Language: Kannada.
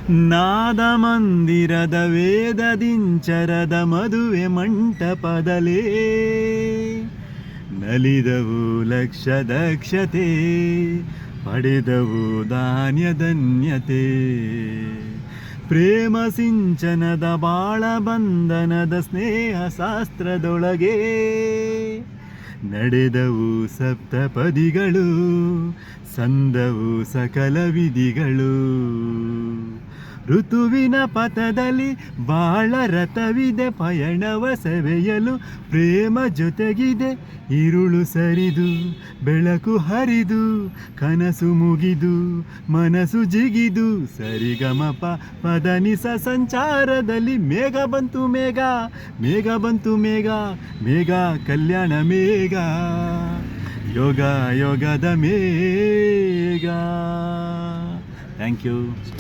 ನಾದ ಮಂದಿರದ ವೇದದಿಂಚರದ ಮದುವೆ ಮಂಟಪದಲೇ ನಲಿದವು ಲಕ್ಷ ದಕ್ಷತೆ, ಪಡೆದವು ಧಾನ್ಯಧನ್ಯತೆ. ಪ್ರೇಮ ಸಿಂಚನದ ಬಾಳ ಬಂಧನದ ಸ್ನೇಹ ಶಾಸ್ತ್ರದೊಳಗೆ ನಡೆದವು ಸಪ್ತಪದಿಗಳು, ಸಂದವು ಸಕಲ ವಿಧಿಗಳು. ಋತುವಿನ ಪಥದಲ್ಲಿ ಬಾಳ ರಥವಿದೆ, ಪಯಣವ ಸವೆಯಲು ಪ್ರೇಮ ಜೊತೆಗಿದೆ. ഇരുಳು ಸರಿದು ಬೆಳಕು ಹರಿದು, ಕನಸು ಮುಗಿದು ಮನಸ್ಸು ಜಿಗಿದು. ಸರಿಗಮಪ ಪದನಿಸ ಸಂಚಾರದಲ್ಲಿ ಮೇಘ ಬಂತು ಮೇಘ, ಮೇಘ ಬಂತು ಮೇಘ, ಮೇಘ ಕಲ್ಯಾಣ ಮೇಘ, ಯೋಗ ಯೋಗದ ಮೇಘ. Thank you.